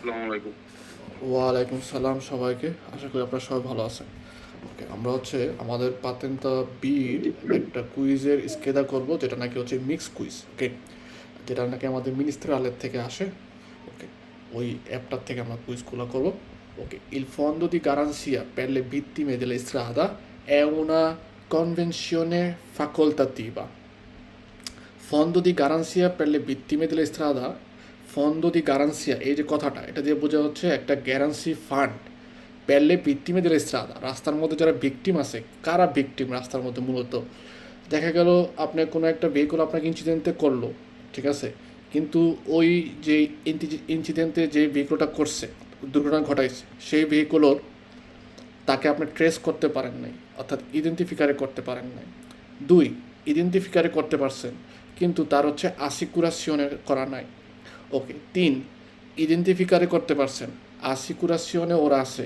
আসসালামু আলাইকুম। ওয়ালাইকুম সালাম সবাইকে। আশা করি আপনারা সবাই ভালো আছেন। ওকে, আমরা হচ্ছে আমাদের পাতেন্তা বির একটা কুইজের স্কেদা করব, যেটা নাকি হচ্ছে মিক্স কুইজ। ওকে, যেটা নাকি আমাদের মিনিস্ট্রালের থেকে আসে। ওকে, ওই অ্যাপটার থেকে আমরা কুইজগুলো করব। ওকে, il fondo di garanzia per le vittime della strada è una convenzione facoltativa. ফন্দ দি গারান্সিয়া পেলে ভিত্তিমে দিলে স্ত্রাদা, ফন্দ দি গারান্সিয়া, এই যে কথাটা, এটা দিয়ে বোঝা হচ্ছে একটা গ্যারান্সি ফান্ড। পেলে ভিত্তিমে দিলে স্ত্রাদা, রাস্তার মধ্যে যারা ভিকটিম আছে, কারা ভিকটিম রাস্তার মধ্যে মূলত? দেখা গেল আপনি কোনো একটা ভেহিকল আপনাকে ইনসিডেন্টে করলো, ঠিক আছে, কিন্তু ওই যে ইনসিডেন্টে যে ভেহিকলটা করছে, দুর্ঘটনা ঘটাইছে, সেই ভেহিকলর তাকে আপনি ট্রেস করতে পারেন নাই, অর্থাৎ ইডেন্টিফিকারে করতে পারেন নাই। দুই, ইডেন্টিফিকারে করতে পারছেন কিন্তু তার হচ্ছে আসিকুরাসিওনে করা নাই। ওকে, তিন, ইডেন্টিফিকারে করতে পারছেন, আসিকুরাসিওনে ওরা আছে,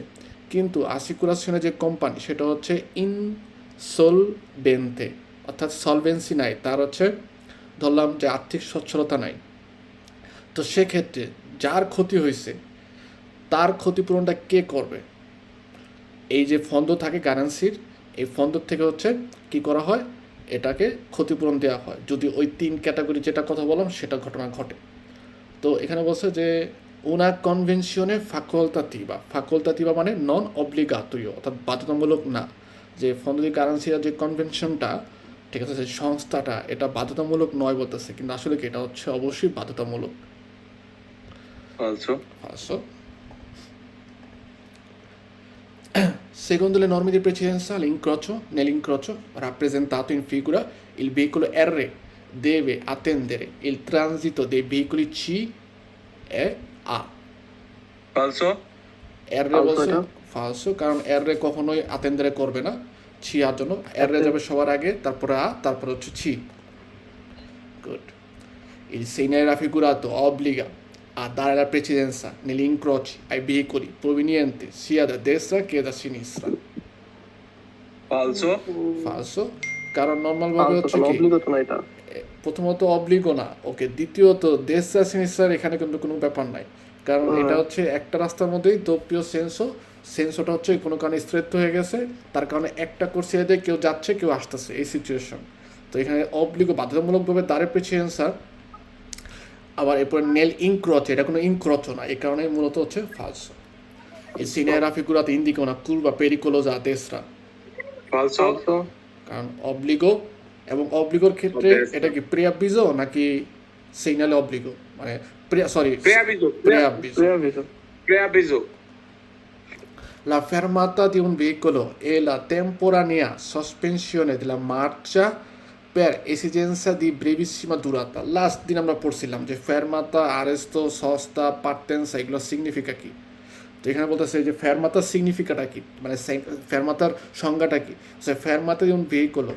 কিন্তু আসিকুরাসিওনে যে কোম্পানি সেটা হচ্ছে ইনসলভেন্তে, অর্থাৎ সলভেন্সি নাই, তার হচ্ছে ধরলাম যে আর্থিক সচ্ছলতা নাই। তো সেক্ষেত্রে যার ক্ষতি হয়েছে তার ক্ষতিপূরণটা কে করবে? এই যে ফন্দ থাকে কারেন্সির, এই ফন্দর থেকে হচ্ছে কি করা হয়, এটাকে ক্ষতিপূরণ দেওয়া হয় যদি ওই তিন ক্যাটাগরি যেটা কথা বললাম সেটা ঘটনা ঘটে। তো এখানে বলছে যে উনা কনভেনশনে ফাকলতাতিভা, ফাকলতাতিভা মানে নন অব্লিগাতরীয়, অর্থাৎ বাধ্যতামূলক না। যে ফন্দী কারেন্সির যে কনভেনশনটা, ঠিক আছে, সেই সংস্থাটা এটা বাধ্যতামূলক নয় বলতেছে, কিন্তু আসলে কি এটা হচ্ছে অবশ্যই বাধ্যতামূলক। Also, first, secondo le norme di precedenza, l'incrocio, nell'incrocio rappresentato in figura, il veicolo R deve attendere il transito dei veicoli C e A. also, R বলছে ফালসো, কারণ R কখনোই আতেন্দারে করবে না ছি আর জন্য। R যাবে সবার আগে, তারপরে A, তারপরে হচ্ছে ছি। Good. Il segnale raffigurato obbliga a dare la precedenza negli incroci ai veicoli provenienti sia da destra che da sinistra. also, ফালসো, কারণ নর্মাল ভাবে হচ্ছে কি, অব্লিগত না এটা। প্রথমত অব্লিগো না, ওকে, দ্বিতীয়ত দেশা সিনিসার এখানে কিন্তু কোনো ব্যাপার নাই, কারণ এটা হচ্ছে একটা রাস্তার মধ্যেই দোপ্রিয় সেন্সোটা হচ্ছে কোনো কারণে স্থিত হয়ে গেছে, তার কারণে একটা করছে এদের কেউ যাচ্ছে কেউ আসতেছে, এই সিচুয়েশন। তো এখানে অব্লিগো বাধ্যতামূলকভাবে দাঁড়ে পেয়েছে অ্যান্সার। আবার এরপরে নেল ইনক্রচ, এটা কোনো ইনক্রচ না, এই কারণে মূলত হচ্ছে ফালসো। এই সিনিয়ারা ফিগুরাতে ইন্দিকো না কুরবা পেরিকোলোজা দেশরা, also, কারণ অব্লিগো, এবং অব্লিগোর ক্ষেত্রে Okay. এটা কি প্রিয়াবিজো নাকি সিগনালে অব্লিগো, মানে sorry preavviso, প্রিয়াবিজো। প্রিয়াভিজো। preavviso, La fermata di un veicolo e la temporanea sospensione della marcia per esigenza di brevissima durata. Last দিন আমরা পড়ছিলাম যে ফেরমাতা, আরেস্তো, সস্তা, পার্টেন্সা এগুলো সিগনিফিকা কি। তো এখানে বলতেছে যে ফেরমাতার সিগনিফিকাটা কি, মানে ফেরমাতার সংজ্ঞাটা কি। সে ফেরমাতা di un veicolo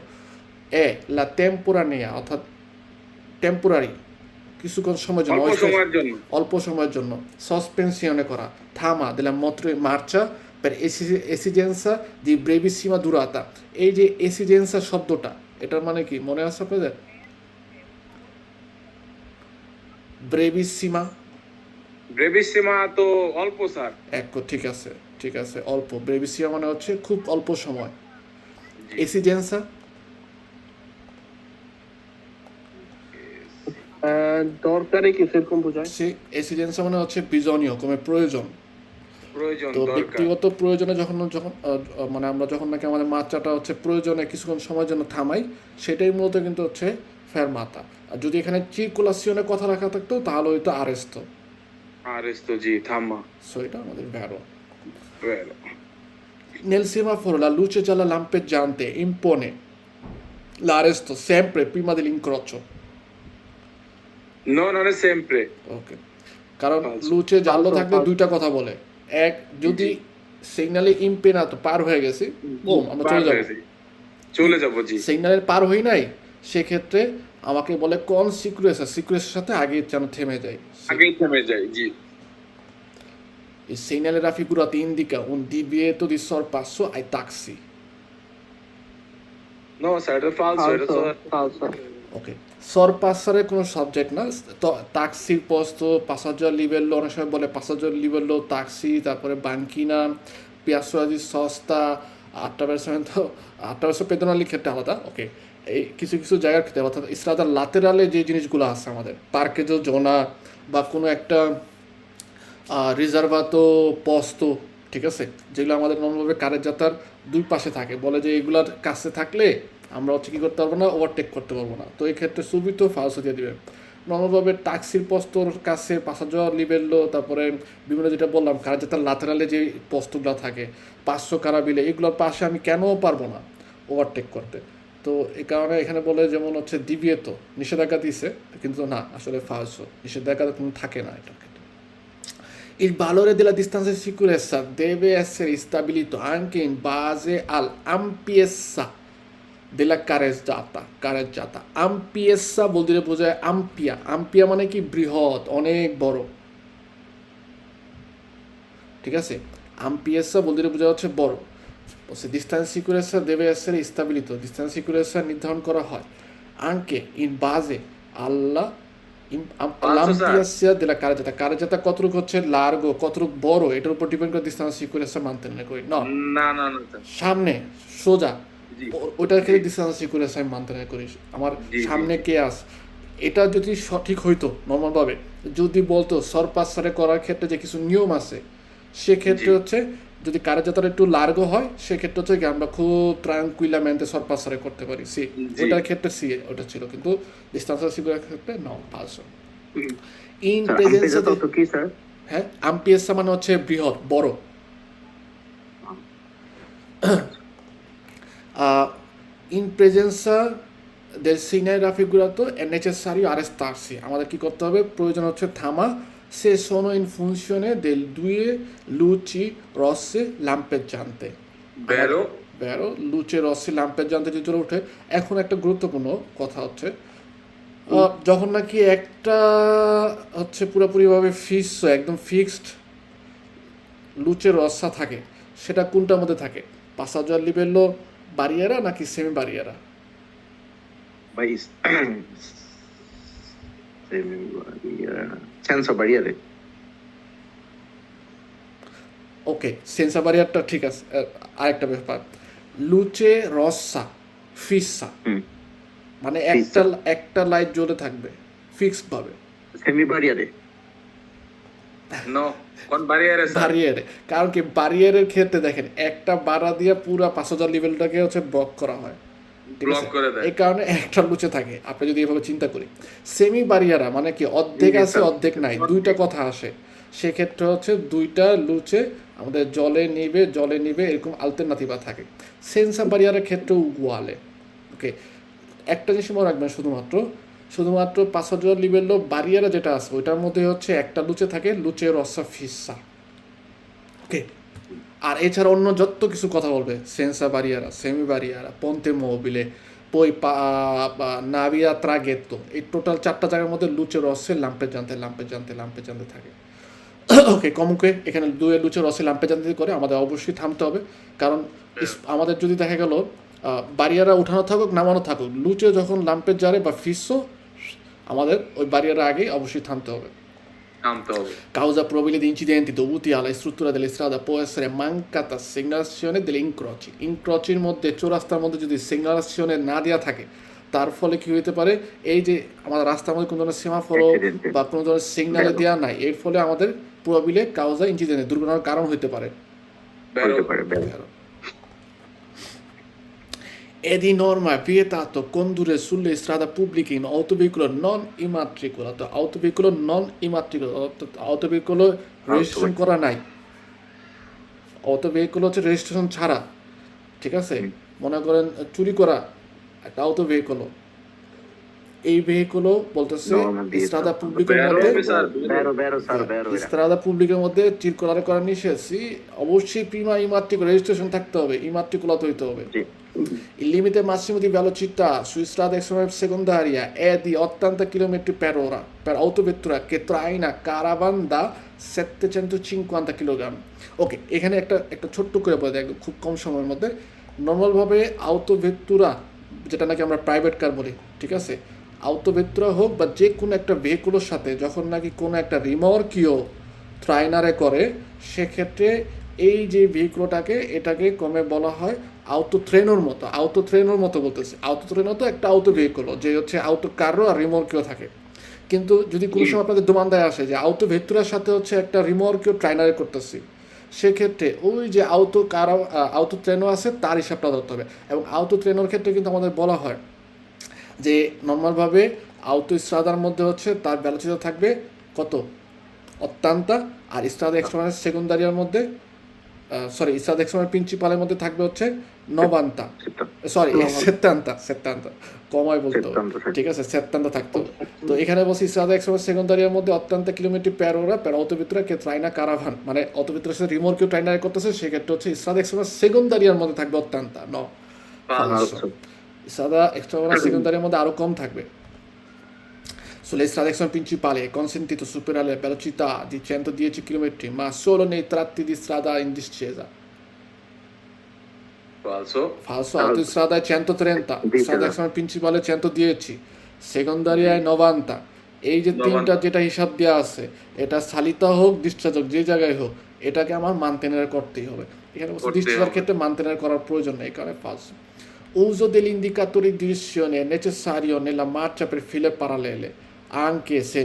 এ লা টেম্পোরানিয়া, অর্থাৎ টেম্পোরারি, কিছুক্ষণ সময়ের জন্য, অল্প সময়ের জন্য, অল্প সময়ের জন্য, সসপেনশনে করা, থামা দিলা মত্র মার্চা per esigenza di brevissima durata। এই যে এসিজেন্সা শব্দটা, এটার মানে কি মনে আছে আপনাদের? ব্রেভিসিমা, brevissima তো অল্প স্যার। ঠিক আছে, ঠিক আছে, অল্প। ব্রেভিসিমা মানে হচ্ছে খুব অল্প সময়। এসিজেন্সা, দরকারি কিছু এরকম বোঝায়। সে এসিজেন্সা মানে হচ্ছে বিজনীয়, কমে প্রয়োজন। প্রয়োজন, তো দরকার। ব্যক্তিগত প্রয়োজনে যখন যখন মানে আমরা যখন নাকি আমাদের মাত্রাটা হচ্ছে প্রয়োজনে কিছুক্ষণ সময়ের জন্য থামাই, সেটাই মূলত কিন্তু হচ্ছে ফেরমাতা। আর যদি এখানে চিরকুলাসিওনের কথা রাখা থাকতো তাহলে হয়তো আরেস্তো। Arresto, জি, থামা। সো এটা আমাদের ভ্যারো। Vero. Nel semaforo la luce gialla lampeggiante impone l'arresto sempre prima dell'incrocio. No, non è sempre. ওকে, কারণ Falso. লুচে জানলো Falso, থাকলে falso. দুইটা কথা বলে। এক, যদি সিগনালে ইম্পেনাতো পার হয়ে গেছি, বুম, আমরা চলে যাবো। চলে যাবো, জি। সিগন্যালের পার হই নাই, সেক্ষেত্রে আমাকে বলে কোন সিকুরেন্স, সিকুরেন্সের সাথে আগে যেন থেমে যায়। আগেই থেমে যাই, জি। Il segnale raffigurato indica un divieto di sorpasso ai taxi. No, sir, এটা ফালসো, এটা তো ফালসো। ওকে, সরপাসারের কোনো সাবজেক্ট না, তো তাক্সির posto, passaggio a livello, অনেক সময় বলে passaggio a livello taxi, তারপরে banchina, piazzola di sosta, attraverso pedonali ক্ষেত্রে আলাদা। ওকে, এই কিছু কিছু জায়গার ক্ষেত্রে অর্থাৎ স্ট্রাদার লাতেরালে যে জিনিসগুলো আছে আমাদের পার্কেজো জোনা বা কোনো একটা রিজার্ভাতো পস্তো, ঠিক আছে, যেগুলো আমাদের নর্মালভাবে কারের যাত্রার দুই পাশে থাকে, বলে যে এগুলার কাছে থাকলে আমরা হচ্ছে কী করতে পারবো না, ওভারটেক করতে পারবো না, তো এই ক্ষেত্রে সুবিতো ফালসো দিয়ে দিবে। নর্মালভাবে ট্যাক্সির পস্তর কাছে পাসাজো লিবেললো, তারপরে বিভিন্ন যেটা বললাম কারের যাত্রার লাতেরালে যে পস্তগুলো থাকে 500 কারাবিলে, এগুলোর পাশে আমি কেন পারবো না ওভারটেক করতে, তো এই কারণে এখানে বলে যেমন হচ্ছে দিবিয়েতো নিষেধাজ্ঞা দিছে, কিন্তু না আসলে ফালসো, নিষেধাজ্ঞা কোনো থাকে না এটা। Il valore della distanza di sicurezza deve essere stabilito anche in base all'ampiezza della careggiata. Ampiezza vuol dire বোঝায় ampia. Ampia মানে কি বৃহৎ, অনেক বড়, ঠিক আছে। Ampiezza vuol dire বোঝা হচ্ছে বড়। Se distanza di sicurezza deve essere stabilito. Distanza di sicurezza নির্ধারণ করা হয় anche in base alla l'ampiezza della carreggiata. Carreggiata কতটুকু হচ্ছে লার্গো, কতটুকু বড়, এটার উপর ডিপেন্ড করে ডিস্টেন্স সিকিউরেন্সটা মানতে করি না। না না না স্যার। সামনে সোজা জি। ওটার ক্ষেত্রে ডিস্টেন্স সিকিউরেন্স আমি মানতে করি। আমার জি, জি, সামনে কে আস, এটা যদি সঠিক হইতো নর্মালভাবে, যদি বলতো সরপাসারে করার ক্ষেত্রে যে কিছু নিয়ম আছে, সেক্ষেত্রে জি। হচ্ছে যদি কারেজাতার একটু লার্গো হয় সেক্ষেত্রে হচ্ছে কি আমরা খুব ট্রাঙ্কুইলামেন্টে সরপাসারে করতে পারি সি, জি। ওটার ক্ষেত্রে সি ওটা ছিল, কিন্তু ডিস্টেন্স সিকিউরেন্সের ক্ষেত্রে নাও ফালসো। ইন স্যার প্রেজেন্স আম্পেজা তত্ত্ব কি স্যার? হ্যাঁ, আম্পিয়েসা মানে হচ্ছে বৃহৎ, বড়। ইন প্রেজেন্সা del segnale raffigurato è necessario arrestarsi, আমাদের কি করতে হবে, প্রয়োজন হচ্ছে থামা, se sono in funzione del due luci rosse lampeggiante, বেরো বেরো লুচে রসে lampeggiante যে জোরে ওঠে। এখন একটা গুরুত্বপূর্ণ কথা হচ্ছে যখন নাকি একটা হচ্ছে পুরোপুরিভাবে একদম ফিক্সড লুচে রসা থাকে, সেটা কোনটার মধ্যে থাকে, পাসাজো আর লিবেল্লো বারিয়েরা নাকি সেমি বারিয়েরা? ভাই সেন্সা বাড়িয়ারে। ওকে, সেন্সা বারিয়ারটা ঠিক আছে। আরেকটা ব্যাপার, লুচে রসা ফিসা মানে একটা লাইট জ্বলে থাকবে ফিক্সড ভাবে, সেমি বাড়িয়ারে। নো কোন বারিয়ারে স্যার? বারিয়ারে, কারণ কি বারিয়ারের ক্ষেত্রে দেখেন একটা বাড়া দিয়ে পুরো 5000 লেভেলটাকে হচ্ছে ব্লক করা হয়, ঠিক ব্লক আছে? করে দেয়। এই কারণে একটা লুচে থাকে, আপনি যদি এভাবে চিন্তা করি। সেমি বারিয়ারা মানে কি অর্ধেক আছে অর্ধেক নাই, দুইটা কথা আসে, সেক্ষেত্রে হচ্ছে দুইটা লুচে আমাদের জলে নিবে এরকম আলটারনেটিভা থাকে। সেন্সা বারিয়ারের ক্ষেত্রেও উগুয়ালে। ওকে, একটা জিনিস মনে রাখবেন, শুধুমাত্র পাসাজো লিবেল্লো বারিয়ারা যেটা আছে ওইটার মধ্যে হচ্ছে একটা লুচে থাকে, লুচে রসা ফিসা। ওকে, আর এছাড়া অন্য যত কিছু কথা বলবে সেন্সা বারিয়ারা, সেমি বারিয়ারা, পন্তে মোবিলে, পই নাভিয়া ত্রাগেত্তো, এই টোটাল 4টা জায়গার মধ্যে লুচে রসে লাম্পে জানতে থাকে। ওকে, কমকে এখানে দুয়ে লুচে রসে লাম্পে জানতে করে আমাদের অবশ্যই থামতে হবে, কারণ আমাদের যদি দেখা গেল বারিয়ারা উঠানো থাকুক নামানো থাকুক, লুচে যখন লাম্পের জারে বা ফিসো, আমাদের ওই বারিয়ারা আগেই অবশ্যই থামতে হবে। Causa probabile di incidenti dovuti alla struttura delle strade può essere mancata segnalazione delle incroci. ইনক্রচির মধ্যে, চৌরাস্তার মধ্যে যদি সিগনালেশনে না দেওয়া থাকে, তার ফলে কি হতে পারে, এই যে আমাদের রাস্তার মধ্যে কোনো ধরনের সেমাফোরো বা কোনো ধরনের সিগনালে দেওয়া নাই, এর ফলে আমাদের প্রবাবিলে কাউজা ইনসিডেন্ট দুর্ঘটনার কারণ হতে পারে। È di norma vietato condurre sulle strade pubbliche in autoveicolo non immatricolato. Autoveicolo registration করা নাই, অটোভেহিকল হচ্ছে রেজিস্ট্রেশন ছাড়া, ঠিক আছে? মনে করেন চুরি করা একটা অটোভেহিকল, এই ভেহিকলও বলতেছে স্ট্রাদা পুবলিকের মধ্যে চিরকলারে করা নিষেধ। অবশ্যই প্রিমা ইমাট্রিকুলো রেজিস্ট্রেশন থাকতে হবে, ইমাট্রিকুলাতো হইতে হবে। Il limite massimo di velocità su strada secondaria è di 80 km per ora per autovettura che traina caravan da 750 kg. ওকে, এখানে একটা ছোট্ট করে বলে দেয় খুব কম সময়ের মধ্যে। নর্মালভাবে autovettura যেটা নাকি আমরা প্রাইভেট কার বলি, ঠিক আছে, আউটোভেত্রা হোক বা যে কোনো একটা ভেহিকুলের সাথে যখন নাকি কোনো একটা রিমর্কিও ট্রাইনারে করে, সেক্ষেত্রে এই যে ভেহিকুলটাকে এটাকে কমে বলা হয় আউটো ট্রেনোর মতো। আউটো ট্রেনোর মতো বলতেছে, আউটো ট্রেনো তো একটা আউটো ভেহিকুল যে হচ্ছে আউটো কারও আর রিমর্কিও থাকে। কিন্তু যদি কোনো সময় আপনাদের দোমান্দায় আসে যে আউটো ভেক্টরের সাথে হচ্ছে একটা রিমর্কিও ট্রাইনারে করতেছি, সেক্ষেত্রে ওই যে আউটো ট্রেনও আছে তার হিসাবটা ধরতে হবে। এবং আউটো ট্রেনের ক্ষেত্রে কিন্তু আমাদের বলা হয় যে নর্মালভাবে আউটো স্ট্রাদার মধ্যে হচ্ছে তার ভ্যালোসিটি থাকবে কত, অত্যান্তা, আর স্ট্রাদা এক্সট্রামানের সেকেন্ডারিয়ার মধ্যে স্ট্রাদা এক্সট্রামানের প্রিন্সিপালের মধ্যে থাকবে হচ্ছে নবান্তা, সরি সেত্তান্তা কমায় বলতে হবে, ঠিক আছে, সেত্তান্তা থাকতো। তো এখানে বলছি স্ট্রাদা এক্সট্রামানের সেকেন্ডারিয়ার মধ্যে অত্যান্তা কিলোমিটার প্যারোরা প্যার অতোভিত্রা কে ট্রাইনা কারাভান, মানে অতোভিত্রার সাথে রিমোর্কিও ট্রাইনারে করতেছে, সেক্ষেত্রে হচ্ছে স্ট্রাদা এক্সট্রামানের সেকেন্ডারিয়ার মধ্যে থাকবে অত্যান্তা স্ট্রাদা এক্সট্রামানের সেকেন্ডারিয়ার মধ্যে আরো কম থাকবে। Sulle strade che sono principali è consentito superare la velocità di 110 km, ma solo nei tratti di strada in discesa. Falso. Autostrada è 130, strada che sono principale è 110, secondaria è 90. এই যে তিনটা যেটা হিসাব দেওয়া আছে, এটা সালিতা হোক ডিসচার্জ হোক যে জায়গায় হোক, এটাকে আমার মানতেনের করতেই হবে। এখানে ডিসচার্জের ক্ষেত্রে মানতেনের করার প্রয়োজন নেই, কারণে falso. Uso degli indicatori di direzione è necessario nella marcia per file parallele, anche se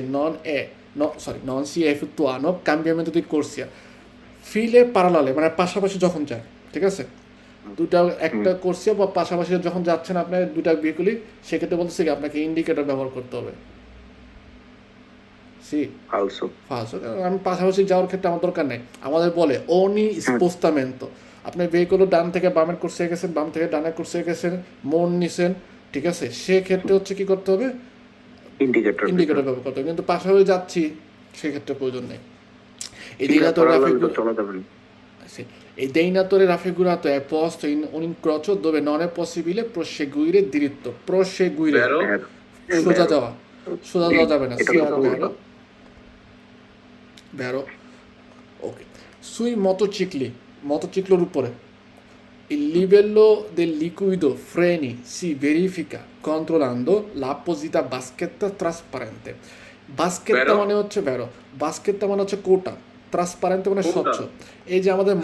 non si effettuano cambiamento di corsia. ফিলে প্যারালালে মানে পাশাপাশি যখন যায়, ঠিক আছে, দুটা একটা কোর্সিয়া বা পাশাপাশি যখন যাচ্ছেন আপনার দুটা ভেহিকুলই, সেক্ষেত্রে বলতেছে কি আপনাকে ইন্ডিকেটর ব্যবহার করতে হবে। ফালসো, কারণ আমি পাশাপাশি যাওয়ার ক্ষেত্রে আমার দরকার নেই। আমাদের বলে ওনি স্পোস্তামেন্তো, আপনি ভেহিকুল ডান থেকে বামের কোর্সে গেছেন, বাম থেকে ডানের কোর্সে গেছেন, মোড় নিছেন, ঠিক আছে, সেক্ষেত্রে হচ্ছে কি করতে হবে, ইন্ডিকেটর ব্যবহার করতে হবে। কিন্তু পাশাপাশি যাচ্ছি সেক্ষেত্রে প্রয়োজন নেই। Il deinatore raffigurato è posto in un incrocio dove non è possibile proseguire diritto. Proseguire, সোজা যাওয়া যাবে না, vero? Ok. Sui motocicli উপরে il livello del liquido freni si verifica controllando l'apposita baschetta trasparente. বাস্কেটটা মানে হচ্ছে বাস্কেটটা মানে হচ্ছে কোটা, ট্রান্সপারেন্ট মানে স্বচ্ছ। এই যে আমাদের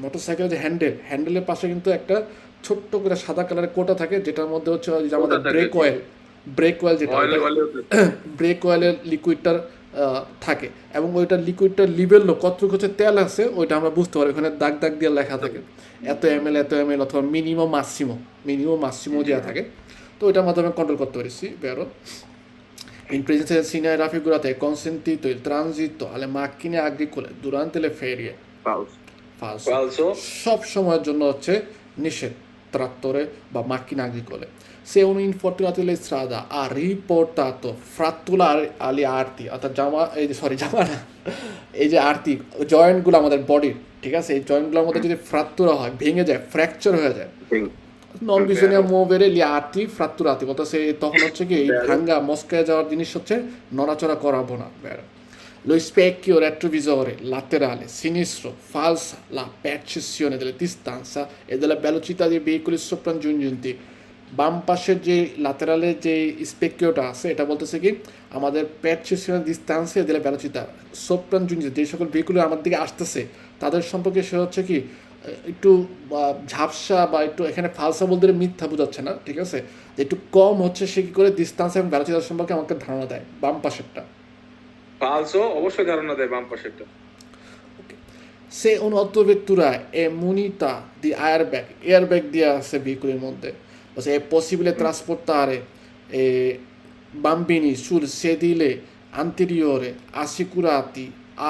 মোটরসাইকেলের যে হ্যান্ডেলের পাশে কিন্তু একটা ছোট্ট করে সাদা কালারের কোটা থাকে, যেটার মধ্যে হচ্ছে যে আমাদের ব্রেক অয়েল যেটা ব্রেক অয়েলের লিকুইডটার থাকে, এবং ওইটার লিকুইডটার লিভেল কতটুকু হচ্ছে তেল আছে ওইটা আমরা বুঝতে পারি, ওখানে দাগ দিয়ে লেখা থাকে এত এমএল অথবা মিনিমাম মাসিমো দেওয়া থাকে। তো ওইটার মাধ্যমে কন্ট্রোল করতে পারি। বেরো In presenza del segnale raffigurato è consentito il transito alle macchine agricole durante le ferie. Falso. সব সময়ের জন্য হচ্ছে নিষেধ trattore বা macchine agricole. Se un infortunato della strada ha riportato frattura agli arti, অর্থাৎ এই যে আর্টি জয়েন্টগুলো আমাদের বডির, ঠিক আছে, এই জয়েন্টগুলোর মধ্যে যদি ফ্রাকচার হয়, ভেঙে যায়, ফ্র্যাকচার হয়ে যায়, নন বিজনিয়া মুভেরে লিয়ার্টি ফ্রাত্তুরাতি বলতে তখন হচ্ছে কি এই ভাঙ্গা মস্কায় যাওয়ার জিনিস হচ্ছে নড়াচড়া করাবো না। Lo specchio retrovisore laterale sinistro falsa la percezione della distanza e della velocità dei veicoli sopraggiungenti. বাম পাশের যে লাতেরালের যে স্পেকিওটা আছে, এটা বলতেছে কি আমাদের percezione distanza e della velocità sopraggiungenti, যে সকল ভেহিকুল আমার দিকে আসতেছে তাদের সম্পর্কে সে হচ্ছে কি একটু ঝাপসা বা একটু, এখানে ফালসা বলতে মিথ্যা বোঝাচ্ছে না, ঠিক আছে, যে একটু কম হচ্ছে সে কি করে ডিস্টেন্স এবং ভেলোসিটি সম্পর্কে আমাকে ধারণা দেয় বাম পাশেরটা। ফালসো অবশ্যই ধারণা দেয় বাম পাশেরটা। সে un'autovettura è munita di airbag দেওয়া আছে ভেহিকুলের মধ্যে, è possibile trasportare bambini sul sedile anteriore assicurati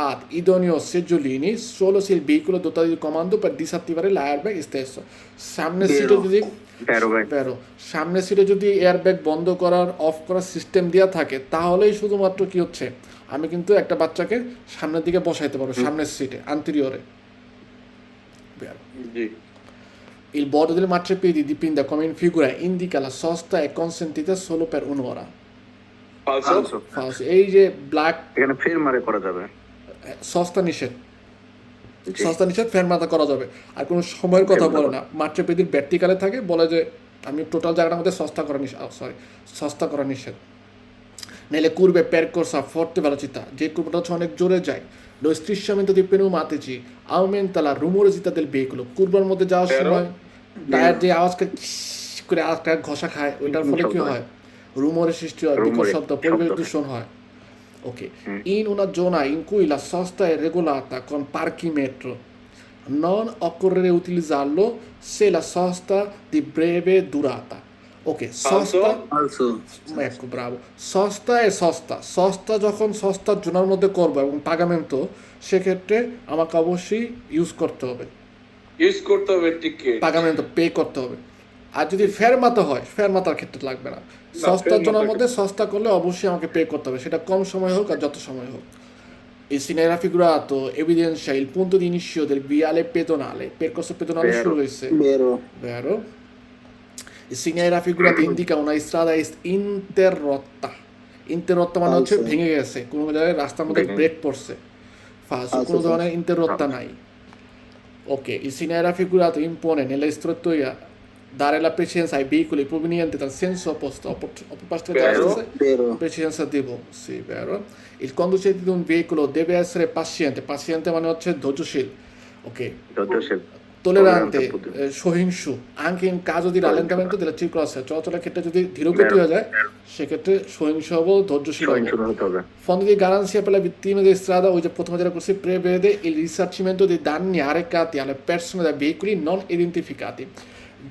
ad idoneo seggiolini solo se il veicolo è dotato di comando per disattivare l'airbag stesso. সামনের সিটে যদি এয়ারব্যাগ বন্ধ করার অফ করার সিস্টেম দেওয়া থাকে, তাহলেই শুধুমাত্র কি হচ্ছে আমি কিন্তু একটা বাচ্চাকে সামনের দিকে বসাইতে পারবো, সামনের সিটে anteriore. Il bordo del marciapiedi dipinto come in figura indica la sosta è consentita solo per un'ora. Falso. এই যে ব্ল্যাক এখানে ফেরমারে করা যাবে, সস্তা নিষেধ ফেরমাতা করা যাবে, আর কোনো সময়ের কথা বলে না। মার্চেপেদির ভর্টিকালে থাকে, বলে যে আমি টোটাল জায়গাটার মধ্যে সস্তা করা নিষেধ nelle curve percorsa forte velocità যে curvটা হচ্ছে অনেক জোরে যায় lo strisciamento dei pneumatici aumenta la rumorosità del veicolo কুরবার মধ্যে যাওয়ার সময় টায়ার যে আওয়াজ করে আটকা ঘষা খায় ওইটার ফলে কি হয় রুমোরের সৃষ্টি হয় বিকট শব্দ পরিবেশ দূষণ হয় ok in una zona in cui la sosta è regolata con parchimetro non occorre utilizzarlo se la sosta di breve durata ok sosta Also. ecco bravo sosta e sosta যখন সস্তার জোনার মধ্যে করবো এবং পাগামেন্টো সেক্ষেত্রে আমাকে অবশ্যই ইউজ করতে হবে ইউজ করতে হবে টিকিট পাগামেন্টো পে করতে হবে আর যদি ফেরমাতা হয় ফেরমাতার ক্ষেত্রে লাগবে না সস্তার জোনার মধ্যে সস্তা করলে অবশ্যই আমাকে পে করতে হবে সেটা কম সময় হোক আর যত সময় হোক Il si era figurato evidenzia il punto di inizio del viale pedonale, percorso pedonale Vero. sciolesse. Vero. Vero? Il segno era figurato indica una strada interrotta. Interrotta মানে হচ্ছে Falso. ভেঙে গেছে কোনো জায়গায় রাস্তার মধ্যে ভেঙে। ব্রেক পড়ছে ফালসো Falso, কোনো ধরনের falso. ইন্টাররত্তা নাই ok il segno era figurato impone nella istruttoria dare la precedenza ai veicoli provenienti dal senso opposto opposto Vero. Vero. precedenza devo sì vero il conducente di un veicolo deve essere paziente মানে হচ্ছে ধৈর্যশীল ok যজ্ঞশীল tollerante Tollerante, সহিংসু anche in caso di rallentamento della circolazione চলাচলের ক্ষেত্রে যদি ধীরগতি হয়ে যায় সেক্ষেত্রে সহিংসু হবো ধৈর্যশীল হবো সহিংসু হতে হবে Fondo di garanzia per le vittime di strada, ওই যে প্রথমে যেটা করছি prevede il risarcimento dei danni arrecati alle persone da veicoli non identificati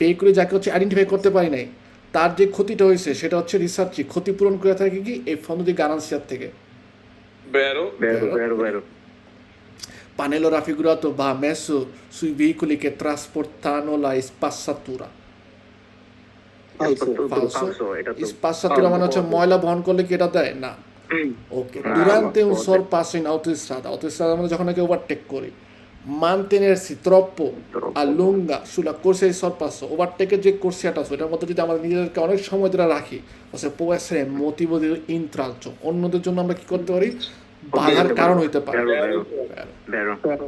veicoli যাকে হচ্ছে আইডেন্টিফাই করতে পারি নাই তার যে ক্ষতিটা হয়েছে সেটা হচ্ছে রিসার্চি ক্ষতিপূরণ করে থাকে কি এই ফন্দ দি গারান্সিয়ার থেকে বেরো বেরো Vero. বেরো বেরো pannello raffigurato va messo sui veicoli che trasportano la spazzatura Falso. falso Falso, এটা তো spazzatura মানে হচ্ছে ময়লা বহন করলে কি এটা দেয় না ok Ah, durante un ma- sorpasso in autostrada মানে যখন নাকি ওভারটেক করি mantenersi troppo a lunga sulla corsia di sorpasso ওভারটেকের যে কোর্সিয়াটা আছে ওটার মধ্যে যদি আমরা নিজেদেরকে অনেক সময় ধরে রাখি তাহলে può essere motivo di intralcio অন্যদের জন্য আমরা কি করতে পারি বাধার কারণ হইতে পারে বেরো বেরো Vero. বেরো Vero.